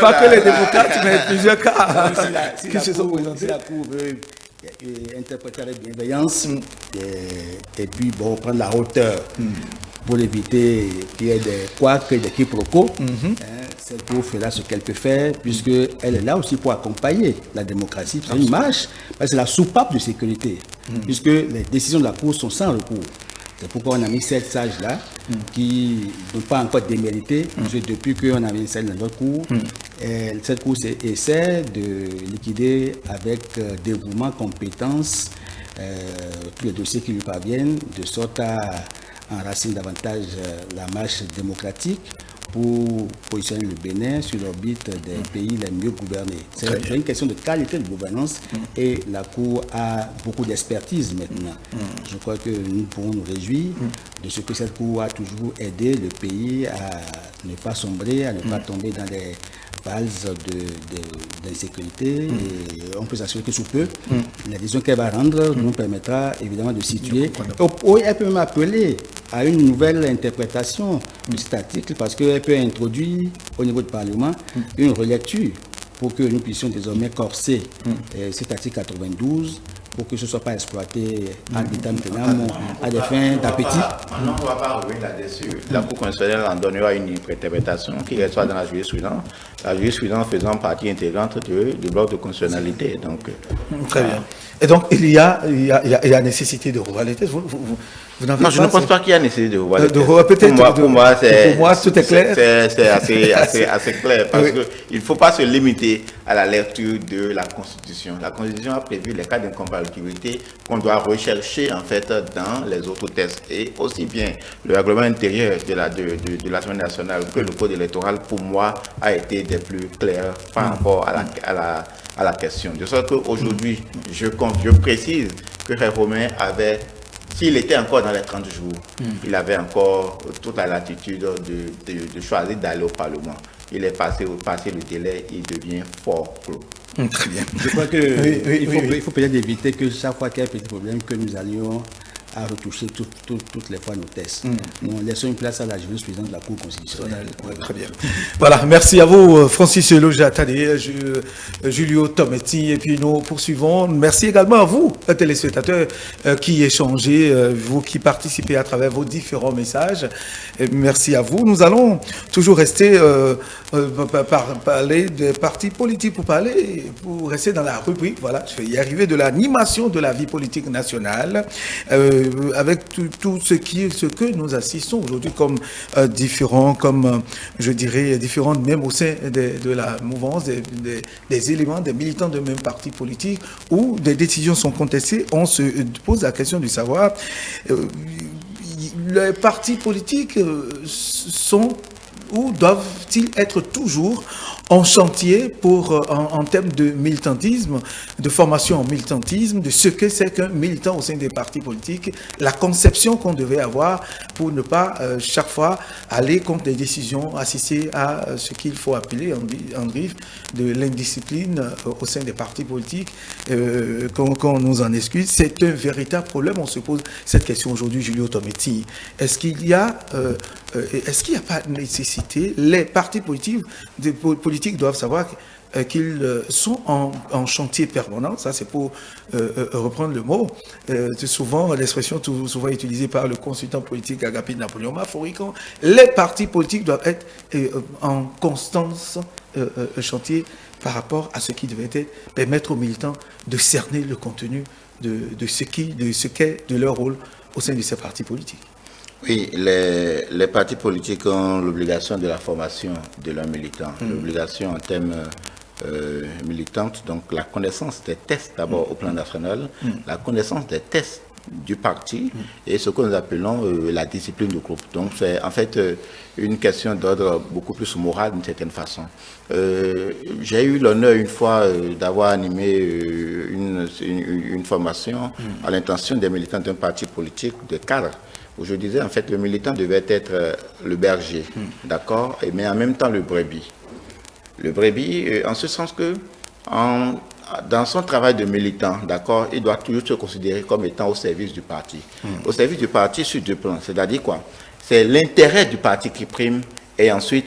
Speaker 1: Pas que les démocrates, mais plusieurs cas qui se sont
Speaker 2: présentés. Si la Cour veut interpréter avec bienveillance, et puis bon, prendre la hauteur pour éviter qu'il y ait des couacs, des quiproquos. Cette Cour fera ce qu'elle peut faire, puisqu'elle est là aussi pour accompagner la démocratie. C'est une marche, parce que c'est la soupape de sécurité, puisque les décisions de la Cour sont sans recours. C'est pourquoi on a mis 7 sages-là qui n'ont pas encore démérité, depuis qu'on a mis celle dans notre Cour. Cette Cour essaie de liquider avec dévouement, compétence, tous les dossiers qui lui parviennent, de sorte à enraciner davantage la marche démocratique pour positionner le Bénin sur l'orbite des pays les mieux gouvernés. C'est une question de qualité de gouvernance et la Cour a beaucoup d'expertise maintenant. Je crois que nous pourrons nous réjouir de ce que cette Cour a toujours aidé le pays à ne pas sombrer, à ne pas tomber dans des phases d'insécurité. Et on peut s'assurer que sous peu, la décision qu'elle va rendre nous permettra évidemment de situer. Elle peut même appeler à une nouvelle interprétation de cet article parce qu'elle peut introduire au niveau du Parlement une relecture pour que nous puissions désormais corser cet article 92 pour que ce ne soit pas exploité en état maintenant à des fins d'appétit.
Speaker 3: On ne va pas revenir là-dessus. La Cour constitutionnelle en donnera une interprétation qui restera dans la jurisprudence. La jurisprudence faisant partie intégrante du bloc de constitutionnalité. Donc,
Speaker 1: très bien. Et donc, il y a nécessité de revoir les tests.
Speaker 3: Non, je ne pense pas qu'il y a nécessité de revoir les tests.
Speaker 1: Pour moi, tout est clair.
Speaker 3: C'est assez clair parce qu'il ne faut pas se limiter à la lecture de la Constitution. La Constitution a prévu les cas d'incompatibilité qu'on doit rechercher en fait dans les autres tests. Et aussi bien le règlement intérieur de l'Assemblée nationale que le code électoral, pour moi, a été des plus clairs par rapport à la question. De sorte qu'aujourd'hui, je précise que Khékoumé avait, s'il était encore dans les 30 jours, il avait encore toute la latitude de choisir d'aller au Parlement. Il est passé le délai, il devient fort clos.
Speaker 1: Très bien.
Speaker 2: Je crois qu'il faut peut-être éviter que chaque fois qu'il y a un petit problème, que nous allions à retoucher toutes les fois nos tests. Nous laissons une place à la jurisprudence de la Cour constitutionnelle.
Speaker 1: Très bien. Voilà, merci à vous, Francis Lojatadé, Julio Tometti, et puis nous poursuivons. Merci également à vous, téléspectateurs, qui échangez, vous qui participez à travers vos différents messages. Et merci à vous. Nous allons toujours rester, parler des partis politiques pour rester dans la rubrique, voilà, je vais y arriver, de l'animation de la vie politique nationale. Avec tout ce que nous assistons aujourd'hui comme différents, je dirais, différentes, même au sein de la mouvance, des éléments, des militants de même parti politique, où des décisions sont contestées, on se pose la question du savoir. Les partis politiques sont ou doivent-ils être toujours en chantier en termes de militantisme, de formation en militantisme, de ce que c'est qu'un militant au sein des partis politiques, la conception qu'on devait avoir pour ne pas chaque fois aller contre les décisions, assister à ce qu'il faut appeler en drift de l'indiscipline au sein des partis politiques, qu'on nous en excuse. C'est un véritable problème. On se pose cette question aujourd'hui, Julio Tometti. Est-ce qu'il n'y a pas de nécessité cité, les partis politiques doivent savoir qu'ils sont en chantier permanent. Ça, c'est pour reprendre le mot. C'est souvent l'expression souvent utilisée par le consultant politique Agapit Napoléon Maforican. Les partis politiques doivent être en constance chantier par rapport à ce qui devait être, permettre aux militants de cerner le contenu de ce qu'est de leur rôle au sein de ces partis politiques.
Speaker 3: Oui, les partis politiques ont l'obligation de la formation de leurs militants, l'obligation en termes militantes, donc la connaissance des tests d'abord au plan national, la connaissance des tests du parti et ce que nous appelons la discipline du groupe. Donc c'est en fait une question d'ordre beaucoup plus moral d'une certaine façon. J'ai eu l'honneur une fois d'avoir animé une formation à l'intention des militants d'un parti politique de cadre, où je disais en fait le militant devait être le berger, d'accord, mais en même temps le brebis. Le brebis, en ce sens que dans son travail de militant, d'accord, il doit toujours se considérer comme étant au service du parti. Au service du parti sur deux plans, c'est-à-dire quoi? C'est l'intérêt du parti qui prime et ensuite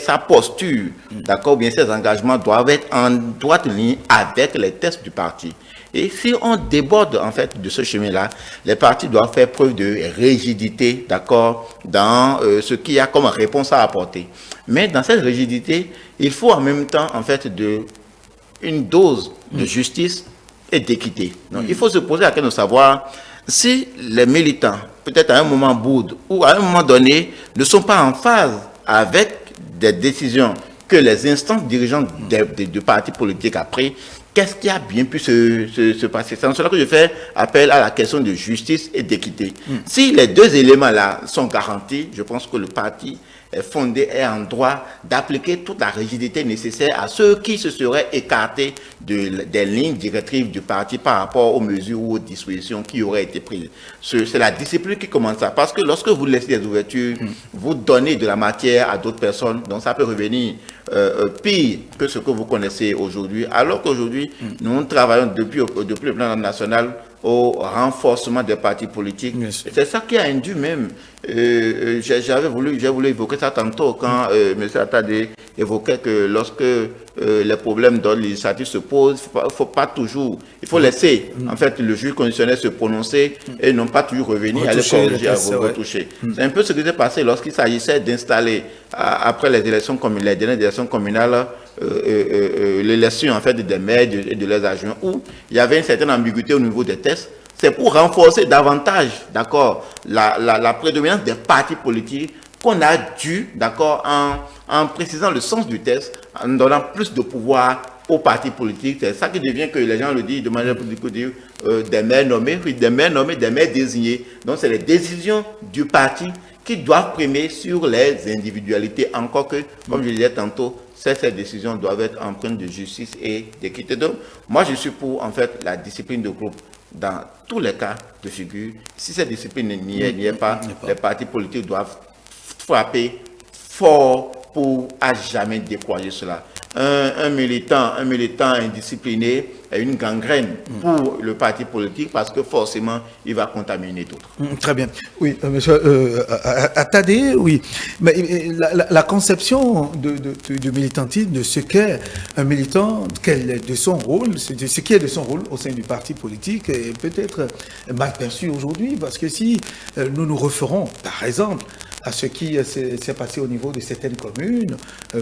Speaker 3: sa posture, d'accord, bien ses engagements doivent être en droite ligne avec les tests du parti. Et si on déborde en fait de ce chemin-là, les partis doivent faire preuve de rigidité, d'accord, dans ce qu'il y a comme réponse à apporter. Mais dans cette rigidité, il faut en même temps en fait une dose de justice et d'équité. Donc il faut se poser la question de savoir si les militants, peut-être à un moment boudent ou à un moment donné, ne sont pas en phase avec des décisions que les instances dirigeantes de partis politiques ont prises. Qu'est-ce qui a bien pu se passer? C'est en cela que je fais appel à la question de justice et d'équité. Si les deux éléments-là sont garantis, je pense que le parti est fondé et en droit d'appliquer toute la rigidité nécessaire à ceux qui se seraient écartés des lignes directrices du parti par rapport aux mesures ou aux dispositions qui auraient été prises. C'est la discipline qui commence ça. Parce que lorsque vous laissez des ouvertures, vous donnez de la matière à d'autres personnes, donc ça peut revenir pire que ce que vous connaissez aujourd'hui. Alors qu'aujourd'hui, nous travaillons depuis le plan national au renforcement des partis politiques. C'est ça qui a induit même. J'ai voulu évoquer ça tantôt quand M. Attadé évoquait que lorsque les problèmes d'ordre législatif se posent, il faut laisser en fait le juge constitutionnel se prononcer et non pas toujours revenir à retoucher. C'est un peu ce qui s'est passé lorsqu'il s'agissait d'installer après les dernières élections communales l'élection en fait des maires et de leurs adjoints, où il y avait une certaine ambiguïté au niveau des tests. C'est pour renforcer davantage, d'accord, la prédominance des partis politiques qu'on a dû, d'accord, en précisant le sens du test, en donnant plus de pouvoir aux partis politiques. C'est ça qui devient que les gens le disent de manière politique, des maires nommés, oui, des maires nommés, des maires désignés. Donc c'est les décisions du parti qui doivent primer sur les individualités, encore que, comme je disais tantôt, ces décisions doivent être empreintes de justice et d'équité. Donc, moi, je suis pour, en fait, la discipline de groupe dans tous les cas de figure. Si cette discipline n'y est pas, les partis politiques doivent frapper fort pour à jamais décourager cela. Un militant indiscipliné est une gangrène pour le parti politique parce que forcément, il va contaminer d'autres.
Speaker 1: Très bien. Oui, monsieur Attadé, oui. Mais la conception de militantisme, de ce qu'est un militant, de son rôle, de ce qui est de son rôle au sein du parti politique est peut-être mal perçu aujourd'hui parce que si nous nous referons, par exemple, à ce qui s'est passé au niveau de certaines communes,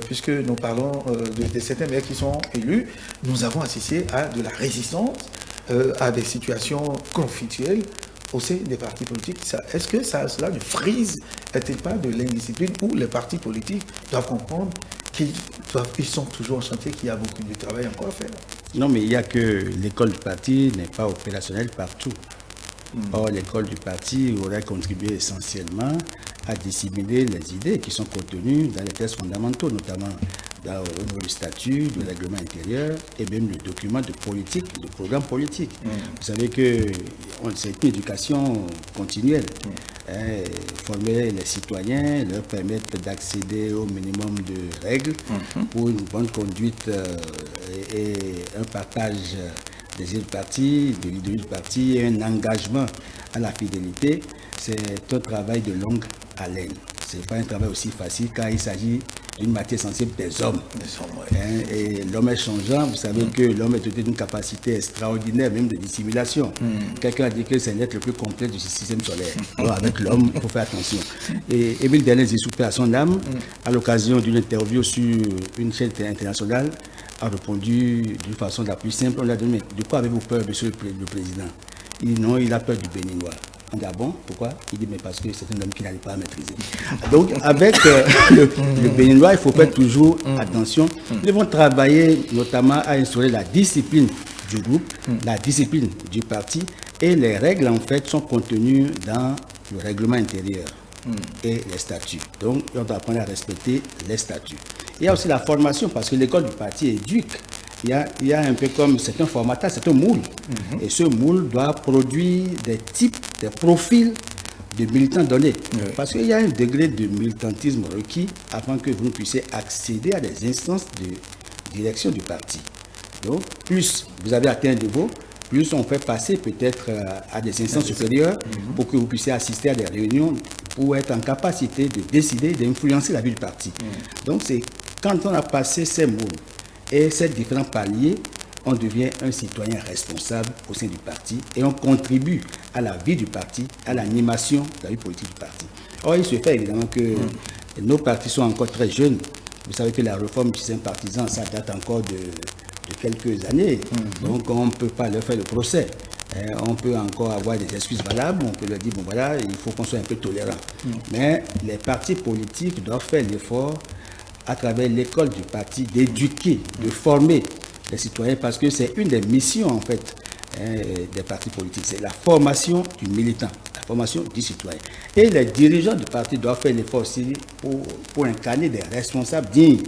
Speaker 1: puisque nous parlons de certains maires qui sont élus, nous avons assisté à de la résistance, à des situations conflictuelles au sein des partis politiques. Est-ce que cela ne frise-t-il pas de l'indiscipline où les partis politiques doivent comprendre qu'ils sont toujours en chantier, qu'il y a beaucoup de travail encore à faire?
Speaker 2: Non, mais il n'y a que l'école du parti n'est pas opérationnelle partout. Or, l'école du parti aurait contribué essentiellement à disséminer les idées qui sont contenues dans les textes fondamentaux, notamment au niveau du statut, du règlement intérieur et même le document de politique, de programme politique. Vous savez que c'est une éducation continuelle. Former les citoyens, leur permettre d'accéder au minimum de règles pour une bonne conduite et un partage des idées du parti, de l'idéologie du parti et un engagement à la fidélité, c'est un travail de longue haleine. Ce n'est pas un travail aussi facile car il s'agit d'une matière sensible des hommes. Et l'homme est changeant. Vous savez que l'homme est doté d'une capacité extraordinaire, même de dissimulation. Quelqu'un a dit que c'est l'être le plus complet du système solaire. Alors avec l'homme, il faut faire attention. Et Émile Delès, soufflé à son âme, à l'occasion d'une interview sur une chaîne internationale, a répondu d'une façon la plus simple. On lui a dit, mais de quoi avez-vous peur, monsieur le président? Il dit non, il a peur du béninois. On dit, ah bon, pourquoi? Il dit, mais parce que c'est un homme qui n'arrive pas à maîtriser. Donc, avec le béninois, il faut faire toujours attention. Nous devons travailler notamment à instaurer la discipline du groupe, la discipline du parti, et les règles, en fait, sont contenues dans le règlement intérieur et les statuts. Donc, on doit apprendre à respecter les statuts. Il y a aussi la formation, parce que l'école du parti éduque. Il y a un peu comme, c'est un formatage, c'est un moule. Et ce moule doit produire des types, des profils de militants donnés. Parce qu'il y a un degré de militantisme requis afin que vous puissiez accéder à des instances de direction du parti. Donc, plus vous avez atteint un niveau, plus on fait passer peut-être à des instances supérieures pour que vous puissiez assister à des réunions pour être en capacité de décider, d'influencer la vie du parti. Donc, c'est quand on a passé ces moules, et ces différents paliers, on devient un citoyen responsable au sein du parti et on contribue à la vie du parti, à l'animation de la vie politique du parti. Or, il se fait évidemment que nos partis sont encore très jeunes. Vous savez que la réforme du système partisan, ça date encore de quelques années. Donc, on ne peut pas leur faire le procès. On peut encore avoir des excuses valables, on peut leur dire, bon voilà, il faut qu'on soit un peu tolérant. Mais les partis politiques doivent faire l'effort à travers l'école du parti, d'éduquer, de former les citoyens, parce que c'est une des missions, en fait, des partis politiques. C'est la formation du militant, la formation du citoyen. Et les dirigeants du parti doivent faire l'effort aussi pour incarner des responsables dignes.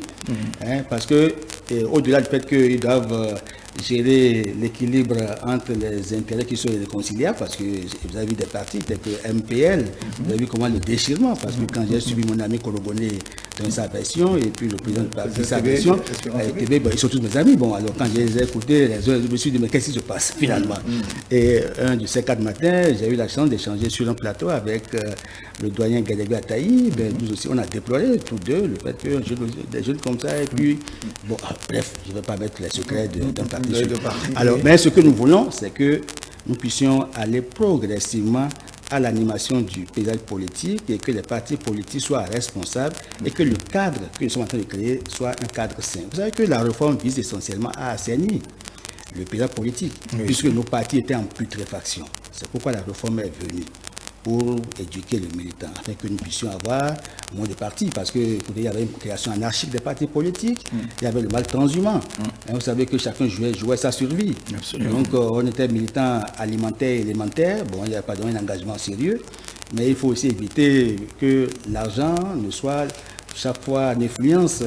Speaker 2: Parce que, au-delà du fait qu'ils doivent gérer l'équilibre entre les intérêts qui sont irréconciliables, parce que vous avez vu des partis tels que MPL, vous avez vu comment le déchirement, parce que quand j'ai suivi mon ami Koloboné dans sa version, et puis le président du parti sa version, ils sont tous mes amis. Bon, alors quand je les ai écoutés, je me suis dit, mais qu'est-ce qui se passe finalement? Et un de ces 4 matins, j'ai eu la chance d'échanger sur un plateau avec le doyen Gadegui Ataï. Nous aussi, on a déploré tous deux le fait que des jeunes comme ça, et puis, bon, bref, je ne vais pas mettre les secrets d'un parti. Alors, mais ce que nous voulons, c'est que nous puissions aller progressivement à l'animation du paysage politique et que les partis politiques soient responsables et que le cadre que nous sommes en train de créer soit un cadre sain. Vous savez que la réforme vise essentiellement à assainir le paysage politique, puisque nos partis étaient en putréfaction. C'est pourquoi la réforme est venue, pour éduquer le militant, afin que nous puissions avoir moins de partis, parce qu'il y avait une création anarchique des partis politiques, il y avait le mal transhumant. Vous savez que chacun jouait sa survie. Donc on était militant alimentaire et élémentaire, bon, il n'y a pas un engagement sérieux, mais il faut aussi éviter que l'argent ne soit chaque fois en influence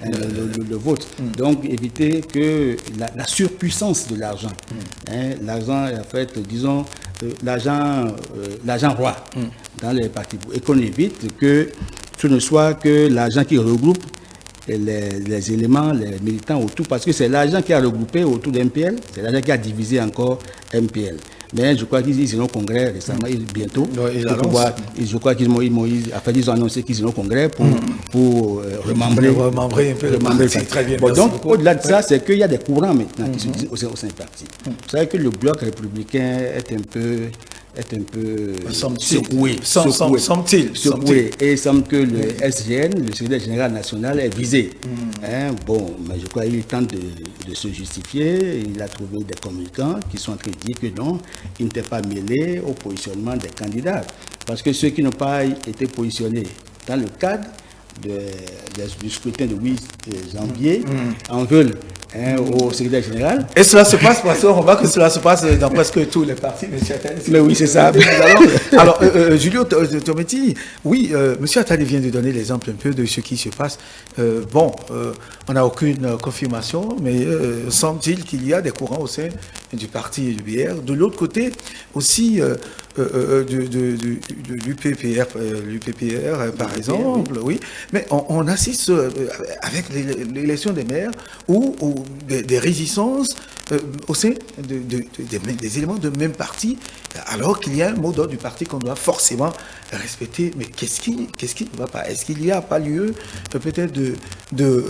Speaker 2: le vote. Donc éviter que la surpuissance de l'argent. L'argent, en fait, disons, l'argent roi dans les partis. Et qu'on évite que ce ne soit que l'argent qui regroupe les éléments, les militants autour, parce que c'est l'argent qui a regroupé autour d'MPL, c'est l'argent qui a divisé encore MPL. Mais je crois qu'ils iront au congrès récemment, bientôt. Je crois qu'ils ont annoncé qu'ils iront au congrès pour remembrer un peu le parti. Très bien. Bon, donc, au-delà de ça, c'est qu'il y a des courants maintenant qui se disent au sein du parti. Vous savez que le bloc républicain est un peu secoué. Secoué. Et il semble que le SGN, le secrétaire général national, est visé. Bon, mais je crois qu'il tente de se justifier. Il a trouvé des communicants qui sont en train de dire que non, il n'était pas mêlé au positionnement des candidats. Parce que ceux qui n'ont pas été positionnés dans le cadre du scrutin de 8 janvier en veulent au secrétaire général.
Speaker 1: Et cela se passe, parce qu'on voit que cela se passe dans presque tous les partis, M. Attali.
Speaker 2: Mais oui, c'est ça.
Speaker 1: Alors, Julio Tometti, oui, M. Attali vient de donner l'exemple un peu de ce qui se passe. On n'a aucune confirmation, mais semble-t-il qu'il y a des courants au sein du parti UBR. De l'autre côté, aussi, de l'UPPR, par exemple, oui. Mais on assiste avec l'élection des maires où des résistances au sein des éléments de même parti, alors qu'il y a un mot d'ordre du parti qu'on doit forcément respecter. Mais qu'est-ce qui ne va pas? Est-ce qu'il n'y a pas lieu peut-être de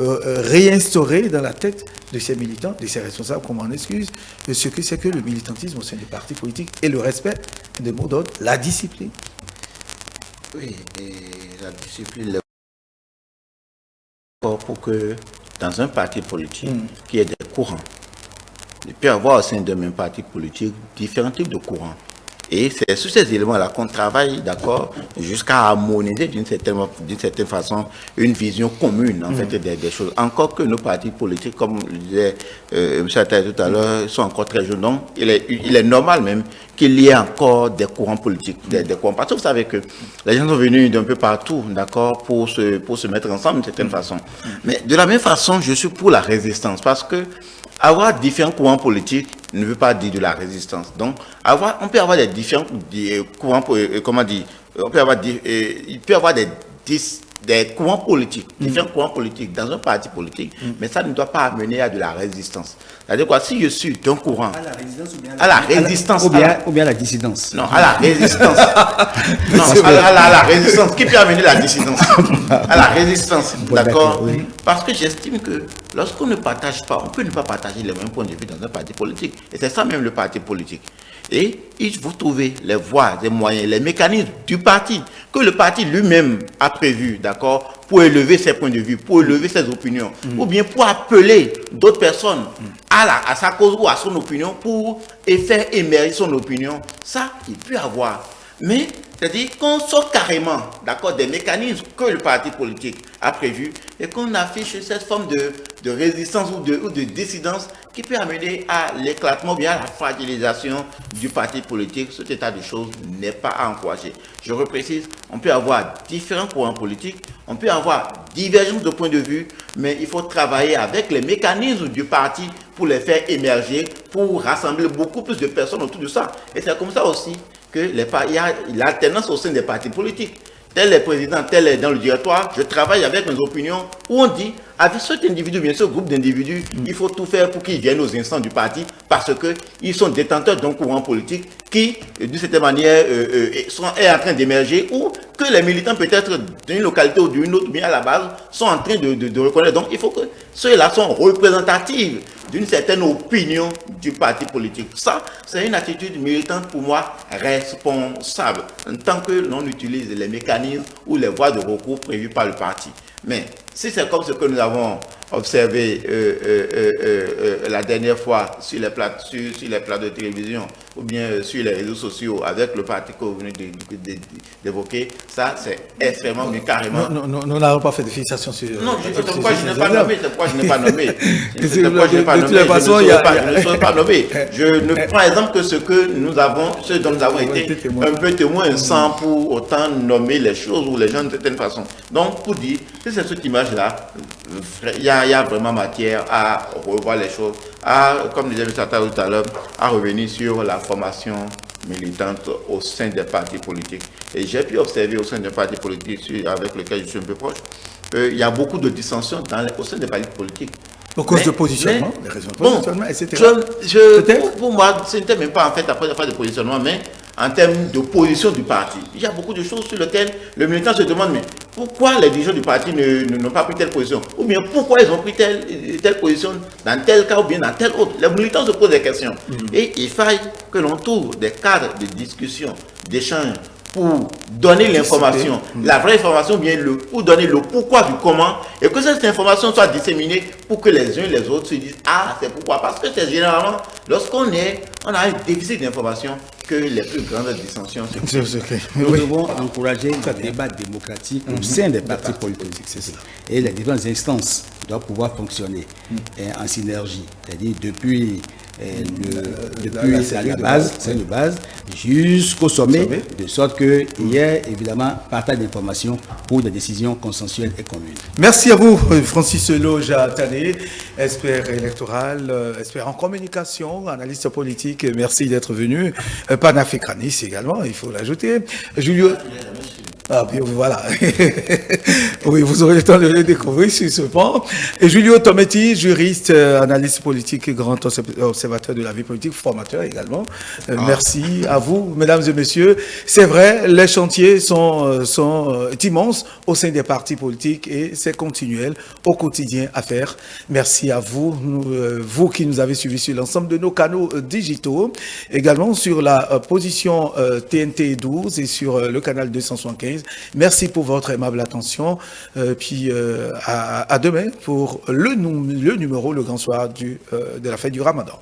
Speaker 1: réinstaurer dans la tête de ces militants, de ces responsables, qu'on m'en excuse, ce que c'est que le militantisme au sein des partis politiques et le respect des mots d'ordre, la discipline?
Speaker 3: Oui, et la discipline, pour que dans un parti politique, qu'il y ait des courants, il peut y avoir au sein d'un même parti politique différents types de courants. Et c'est sur ces éléments-là qu'on travaille, d'accord, jusqu'à harmoniser d'une certaine façon une vision commune, en fait, des choses. Encore que nos partis politiques, comme le disait M. Attali tout à l'heure, sont encore très jeunes. Donc, il est normal même qu'il y ait encore des courants politiques, des courants. Parce que vous savez que les gens sont venus d'un peu partout, d'accord, pour se mettre ensemble d'une certaine façon. Mais de la même façon, je suis pour la résistance, parce que avoir différents courants politiques ne veut pas dire de la résistance. Donc, on peut avoir des différents courants, comment dire, il peut y avoir des courants politiques, différents courants politiques dans un parti politique, mais ça ne doit pas amener à de la résistance. C'est-à-dire quoi, si je suis d'un courant... À la résistance ou bien à la résistance
Speaker 2: ou bien à la dissidence.
Speaker 3: Non, à la résistance. Non, à la résistance. Qui peut amener la dissidence? À la résistance, d'accord? Oui. Parce que j'estime que lorsqu'on ne partage pas, on peut ne pas partager les mêmes points de vue dans un parti politique. Et c'est ça même le parti politique. Et il faut trouver les voies, les moyens, les mécanismes du parti, que le parti lui-même a prévu, d'accord, pour élever ses points de vue, pour élever ses opinions, ou bien pour appeler d'autres personnes à sa cause ou à son opinion, pour faire émerger son opinion. Ça, il peut y avoir. Mais, c'est-à-dire qu'on sort carrément, d'accord, des mécanismes que le parti politique a prévus et qu'on affiche cette forme de résistance ou de dissidence qui peut amener à l'éclatement, bien à la fragilisation du parti politique. Cet état de choses n'est pas à encourager. Je reprécise, on peut avoir différents courants politiques, on peut avoir divergence de points de vue, mais il faut travailler avec les mécanismes du parti pour les faire émerger, pour rassembler beaucoup plus de personnes autour de ça. Et c'est comme ça aussi qu'il y a l'alternance au sein des partis politiques. Tel est président, tel est dans le directoire, je travaille avec mes opinions, où on dit, avec cet individu, bien sûr, groupe d'individus, il faut tout faire pour qu'ils viennent aux instances du parti, parce qu'ils sont détenteurs d'un courant politique qui, d'une certaine manière, est en train d'émerger, ou que les militants, peut-être d'une localité ou d'une autre, bien à la base, sont en train de reconnaître. Donc, il faut que ceux-là soient représentatifs d'une certaine opinion du parti politique. Ça, c'est une attitude militante pour moi responsable, en tant que l'on utilise les mécanismes ou les voies de recours prévues par le parti. Mais si c'est comme ce que nous avons observé la dernière fois sur les plateaux de télévision ou bien sur les réseaux sociaux avec le parti que vous venez d'évoquer, ça c'est extrêmement, mais carrément.
Speaker 1: Nous n'avons pas fait de fixation sur...
Speaker 3: Non, c'est pourquoi je n'ai pas nommé. C'est pourquoi je n'ai pas nommé.
Speaker 1: Je ne
Speaker 3: saurais pas nommer. Je ne prends exemple que ce dont nous avons été un peu témoins sans pour autant nommer les choses ou les gens d'une certaine façon. Donc, pour dire que c'est cette image-là, il y a vraiment matière à revoir les choses, comme disait M. Attali tout à l'heure, à revenir sur la formation militante au sein des partis politiques. Et j'ai pu observer au sein des partis politiques avec lesquels je suis un peu proche, il y a beaucoup de dissensions au sein des partis politiques.
Speaker 1: Pour cause de positionnement, des raisons de positionnement, etc.
Speaker 3: Pour moi, ce n'était même pas en fait après de positionnement, mais en termes de position du parti. Il y a beaucoup de choses sur lesquelles le militant se demande, mais pourquoi les dirigeants du parti n'ont pas pris telle position? Ou bien pourquoi ils ont pris telle position dans tel cas ou bien dans tel autre? Les militants se posent des questions. Et il faille que l'on trouve des cadres de discussion, d'échange, pour donner l'information, la vraie information, bien pour donner le pourquoi du comment, et que cette information soit disséminée pour que les uns et les autres se disent, ah, c'est pourquoi. Parce que c'est généralement, lorsqu'on a un déficit d'information, que les plus grandes dissensions se créent.
Speaker 2: Nous devons encourager le débat démocratique au sein des partis politiques. C'est ça. Et les différentes instances doivent pouvoir fonctionner en synergie. C'est-à-dire depuis la base jusqu'au sommet, de sorte qu'il y ait évidemment partage d'informations pour des décisions consensuelles et communes.
Speaker 1: Merci à vous, Francis Loge-Attali, expert électoral, expert en communication, analyste politique. Merci d'être venu. Panafricaniste également, il faut l'ajouter. Julio. Ah, puis voilà. Oui, vous aurez le temps de le découvrir sur ce point. Et Julio Tometti, juriste, analyste politique et grand observateur de la vie politique, formateur également. Merci à vous, mesdames et messieurs. C'est vrai, les chantiers sont immenses au sein des partis politiques et c'est continuel au quotidien à faire. Merci à vous, vous qui nous avez suivis sur l'ensemble de nos canaux digitaux, également sur la position TNT 12 et sur le canal 275. Merci pour votre aimable attention. Puis à demain pour le numéro, le grand soir de la fête du Ramadan.